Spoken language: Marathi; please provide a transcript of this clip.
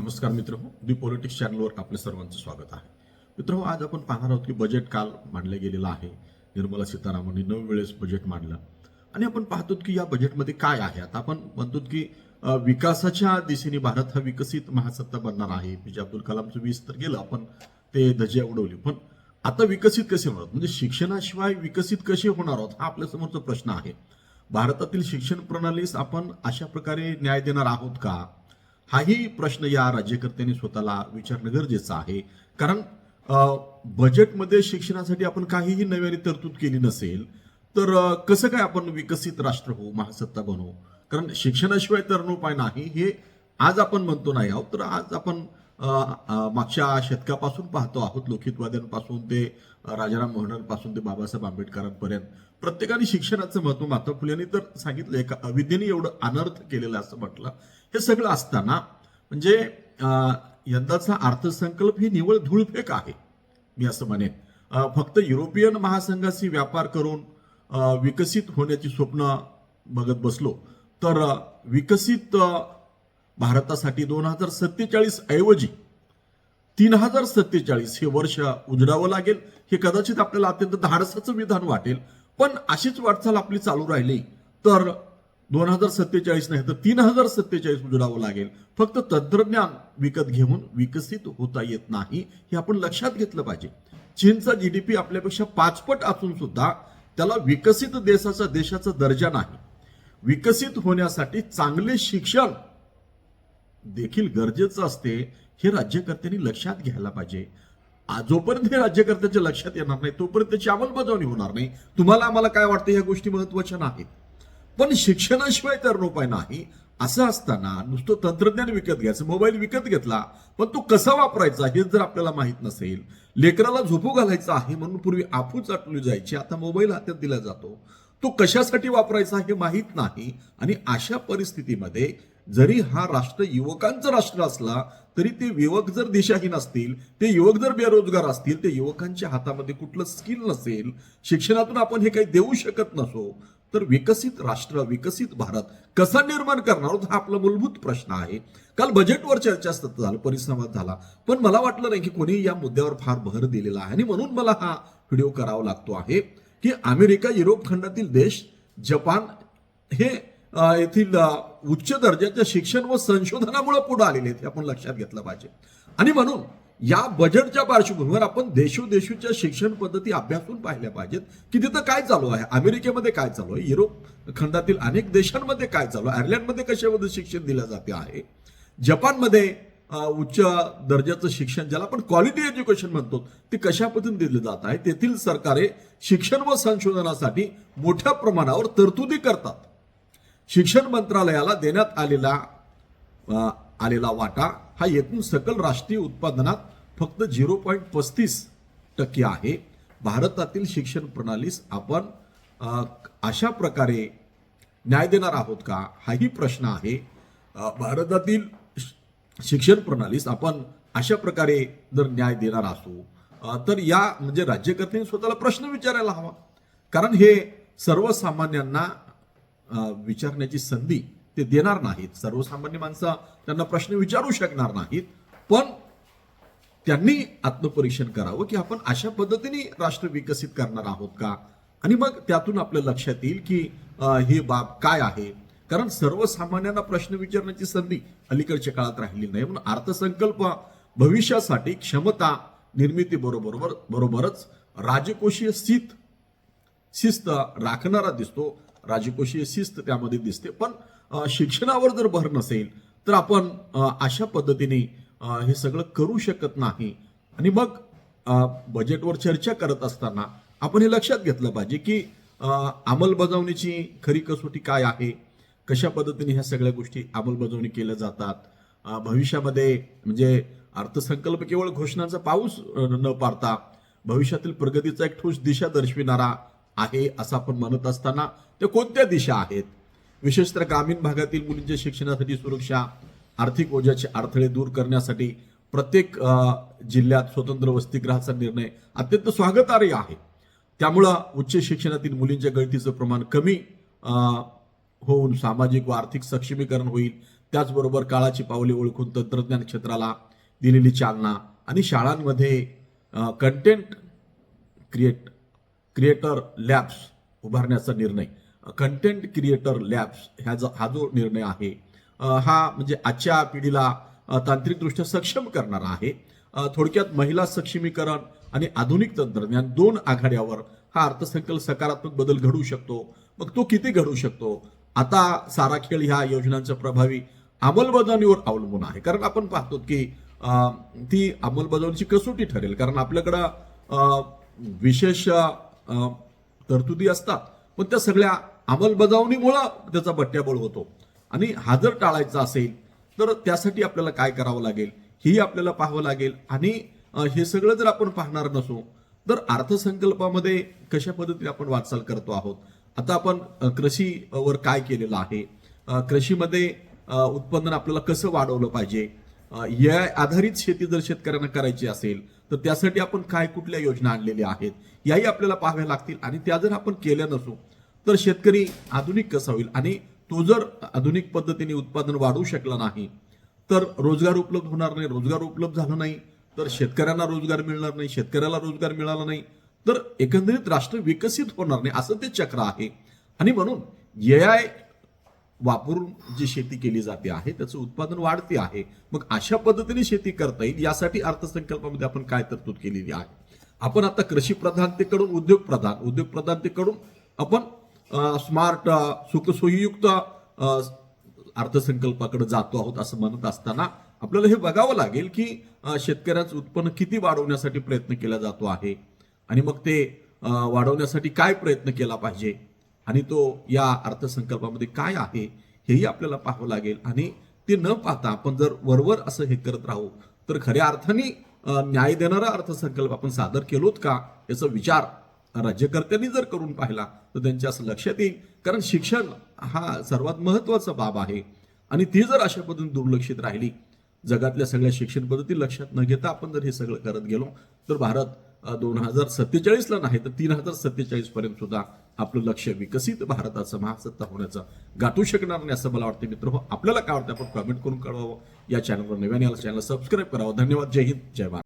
नमस्कार मित्रांनो, दी पॉलिटिक्स चॅनलवर आपल्या सर्वांचं स्वागत आहे. मित्रांनो, आज आपण पाहणार आहोत की बजेट काल मांडलं गेलेलं आहे. निर्मला सीतारामनने 9 वेळेस बजेट मांडलं आणि आपण पाहतो की या बजेटमध्ये काय आहे. आता आपण म्हणतो की विकासाच्या दिशेने भारत हा विकसित महासत्ता बनणार आहे. एपीजे अब्दुल कलामचं 20 तर गेलं, आपण ते धजे उडवली. पण आता विकसित कसे होणार, म्हणजे शिक्षणाशिवाय विकसित कसे होणार आहोत हा आपल्या समोरचा प्रश्न आहे. भारतातील शिक्षण प्रणालीस आपण अशा प्रकारे न्याय देणार आहोत का, हाही प्रश्न या राज्यकर्त्यांनी स्वतःला विचारणं गरजेचं आहे. कारण बजेटमध्ये शिक्षणासाठी आपण काहीही नव्याने तरतूद केली नसेल तर कसं काय आपण विकसित राष्ट्र होऊ, महासत्ता बनवू. कारण शिक्षणाशिवाय तरण उपाय नाही हे आज आपण म्हणतो नाही आहोत, तर आज आपण मागच्या शतकापासून पाहतो आहोत. लोकहितवाद्यांपासून ते राजाराम मोहनांपासून ते बाबासाहेब आंबेडकरांपर्यंत प्रत्येकाने शिक्षणाचं महत्व, महात्मा फुलेंनी तर सांगितलं, एका अविद्येने एवढं अनर्थ केलेलं असं म्हटलं. हे सगळं असताना म्हणजे यंदाचा अर्थसंकल्प ही निव्वळ धूळफेक आहे मी असं म्हणेन. फक्त युरोपियन महासंघाशी व्यापार करून विकसित होण्याची स्वप्न बघत बसलो तर विकसित भारतासाठी 2047 ऐवजी 3047 हे वर्ष उजडावं लागेल. हे कदाचित आपल्याला अत्यंत धाडसाचं विधान वाटेल, पण अशीच वाटचाल आपली चालू राहिली तर 2047 नाही तर 3047 उजडावं लागेल. फक्त तंत्रज्ञान विकत घेऊन विकसित होता येत नाही, हे आपण लक्षात घेतलं पाहिजे. चीनचा जीडीपी आपल्यापेक्षा 5 पट असून सुद्धा त्याला विकसित देशाचा दर्जा नाही. विकसित होण्यासाठी चांगले शिक्षण देखील गरजेचं असते, हे राज्यकर्त्यांनी लक्षात घ्यायला पाहिजे. जोपर्यंत हे राज्यकर्त्यांच्या लक्षात येणार नाही तोपर्यंत त्याची अंमलबजावणी होणार नाही. तुम्हाला आम्हाला काय वाटतं, ह्या गोष्टी महत्वाच्या नाहीत, पण शिक्षणाशिवाय तर उपाय नाही. असं असताना नुसतं तंत्रज्ञान विकत घ्यायचं, मोबाईल विकत घेतला पण तो कसा वापरायचा हे जर आपल्याला माहित नसेल, लेकराला झोपू घालायचा आहे म्हणून पूर्वी आफू चाटली जायची, आता मोबाईल हातात दिला जातो, तो कशासाठी वापरायचा हे माहीत नाही. आणि अशा परिस्थितीमध्ये जरी हा राष्ट्र युवकांचं राष्ट्र असला तरी ते युवक जर दिशाहीन असतील, ते युवक जर बेरोजगार असतील, ते युवकांच्या हातामध्ये कुठलं स्किल नसेल, शिक्षणातून आपण हे काही देऊ शकत नसो, तर विकसित राष्ट्र, विकसित भारत कसा निर्माण करणार आहोत हा आपला मूलभूत प्रश्न आहे. काल बजेटवर चर्चासत्र झालं, परिसंवाद झाला, पण मला वाटलं नाही की कोणी या मुद्द्यावर फार भर दिलेला आहे. आणि म्हणून मला हा व्हिडिओ करावा लागतो आहे की अमेरिका, युरोप खंडातील देश, जपान हे येथील उच्च दर्जाच्या शिक्षण व संशोधनामुळे पुढे आलेले आहेत, हे आपण लक्षात घेतलं पाहिजे. आणि म्हणून या बजेटच्या पार्श्वभूमीवर आपण देशोदेशीच्या शिक्षण पद्धती अभ्यासून पाहिल्या पाहिजेत की तिथं काय चालू आहे, अमेरिकेमध्ये काय चालू आहे, युरोप खंडातील अनेक देशांमध्ये काय चालू आहे, आयर्लंडमध्ये कशामध्ये शिक्षण दिलं जाते आहे, जपानमध्ये उच्च दर्जाचं शिक्षण ज्याला आपण क्वालिटी एज्युकेशन म्हणतो ते कशा पद्धतीने दिलं जात आहे. तेथील सरकारे शिक्षण व संशोधनासाठी मोठ्या प्रमाणावर तरतुदी करतात. शिक्षण मंत्रालयाला देण्यात आलेला वाटा हा एकूण सकल राष्ट्रीय उत्पादनात फक्त 0.35% आहे. भारतातील शिक्षण प्रणालीस आपण अशा प्रकारे न्याय देणार आहोत का, हाही प्रश्न आहे. भारतातील शिक्षण प्रणालीस आपण अशा प्रकारे जर न्याय देणार असू तर या म्हणजे राज्यकर्त्यांनी स्वतःला प्रश्न विचारायला हवा. कारण हे सर्वसामान्यांना विचारण्याची संधी ते देणार नाहीत. सर्वसामान्य माणसं त्यांना प्रश्न विचारू शकणार नाहीत, पण त्यांनी आत्मपरीक्षण करावं की आपण अशा पद्धतीने राष्ट्र विकसित करणार आहोत का. आणि मग त्यातून आपल्या लक्षात येईल की ही बाब काय आहे. कारण सर्वसामान्यांना प्रश्न विचारण्याची संधी अलीकडच्या काळात राहिली नाही. म्हणून अर्थसंकल्प भविष्यासाठी क्षमता निर्मिती बरोबरच राजकोषीय शिस्त राखणारा दिसतो. राजकोषीय शिस्त त्यामध्ये दिसते, पण शिक्षणावर जर भर नसेल तर आपण अशा पद्धतीने हे सगळं करू शकत नाही. आणि मग बजेटवर चर्चा करत असताना आपण हे लक्षात घेतलं पाहिजे की अंमलबजावणीची खरी कसोटी काय आहे, कशा पद्धतीने ह्या सगळ्या गोष्टी अंमलबजावणी केल्या जातात. भविष्यामध्ये म्हणजे अर्थसंकल्प केवळ घोषणांचा पाऊस न पाडता भविष्यातील प्रगतीचा एक ठोस दिशा दर्शविणारा आहे असं आपण म्हणत असताना त्या कोणत्या दिशा आहेत, विशेषतः ग्रामीण भागातील मुलींच्या शिक्षणासाठी सुरक्षा, आर्थिक ओझ्याचे अडथळे दूर करण्यासाठी प्रत्येक जिल्ह्यात स्वतंत्र वसतिगृहाचा निर्णय अत्यंत स्वागतार्ह आहे. त्यामुळं उच्च शिक्षणातील मुलींच्या गळतीचं प्रमाण कमी होऊन सामाजिक व आर्थिक सक्षमीकरण होईल. त्याचबरोबर काळाची पावले ओळखून तंत्रज्ञान क्षेत्राला दिलेली चालना आणि शाळांमध्ये कंटेंट क्रिएटर लॅब्स उभारण्याचा निर्णय, कंटेंट क्रिएटर लॅब्स हा जो निर्णय आहे हा म्हणजे आजच्या पिढीला तांत्रिकदृष्ट्या सक्षम करणारा आहे. थोडक्यात महिला सक्षमीकरण आणि आधुनिक तंत्रज्ञान दोन आघाड्यावर हा अर्थसंकल्प सकारात्मक बदल घडवू शकतो. मग तो किती घडवू शकतो? आता सारा खेळ ह्या योजनांच्या प्रभावी अंमलबजावणीवर अवलंबून आहे. कारण आपण पाहतो की ती अंमलबजावणीची कसोटी ठरेल. कारण आपल्याकडं विशेष तरतुदी असतात, पण त्या सगळ्या अंमलबजावणीमुळं त्याचा बट्ट्याबोळ होतो. आणि हा जर टाळायचा असेल तर त्यासाठी आपल्याला काय करावं लागेल ही आपल्याला पाहावं लागेल. आणि हे सगळं जर आपण पाहणार नसू तर अर्थसंकल्पामध्ये कशा पद्धतीने आपण वाटचाल करतो आहोत. आता आपण कृषीवर काय केलेलं आहे, कृषीमध्ये उत्पन्न आपल्याला कसं वाढवलं पाहिजे, या आधारित शेती जर शेतकऱ्यांना करायची असेल तर त्यासाठी आपण काय कुठल्या योजना आणलेल्या आहेत याही आपल्याला पाहाव्या लागतील. आणि त्या जर आपण केल्या नसू तर शेतकरी आधुनिक कसा होईल. आणि तो जर आधुनिक पद्धतीने उत्पादन वाढवू शकला नाही तर रोजगार उपलब्ध होणार नाही. रोजगार उपलब्ध झाला नाही तर शेतकऱ्यांना रोजगार मिळणार नाही. शेतकऱ्याला रोजगार मिळाला नाही तर एकंदरीत राष्ट्र विकसित होणार नाही. असं ते चक्र आहे. आणि म्हणून AI वापरून जी शेती केली जाते आहे त्याचं उत्पादन वाढते आहे. मग अशा पद्धतीने शेती करता येईल यासाठी अर्थसंकल्पामध्ये आपण काय तरतूद केलेली आहे. आपण आता कृषी प्रधानतेकडून उद्योग प्रधानतेकडून आपण स्मार्ट सुखसोयीयुक्त अर्थसंकल्पाकडे जातो आहोत असं म्हणत असताना आपल्याला हे बघावं लागेल की शेतकऱ्यांचं उत्पन्न किती वाढवण्यासाठी प्रयत्न केला जातो आहे आणि मग ते वाढवण्यासाठी काय प्रयत्न केला पाहिजे आणि तो या अर्थसंकल्पामध्ये काय आहे हेही आपल्याला पाहावं लागेल. आणि ते न पाहता आपण जर वरवर असं हे करत राहू तर खऱ्या अर्थाने न्याय देणारा अर्थसंकल्प आपण सादर केलोत का याचा विचार राज्यकर्त्यांनी जर करून पाहिला तर त्यांच्या असं लक्षात येईल. कारण शिक्षण हा सर्वात महत्वाचा बाब आहे आणि ती जर अशा पद्धतीने दुर्लक्षित राहिली, जगातल्या सगळ्या शिक्षण पद्धती लक्षात न घेता आपण जर हे सगळं करत गेलो तर भारत 2047ला नाही तर 3047 पर्यंत सुद्धा आपलं लक्ष विकसित भारताचं महासत्ता होण्याचं गाठू शकणार नाही असं मला वाटतं. मित्र, आपल्याला काय वाटतं आपण कमेंट करून कळवावं. या चॅनलवर नव्याने आला चॅनल सबस्क्राईब करावं. धन्यवाद. जय हिंद, जय भारत.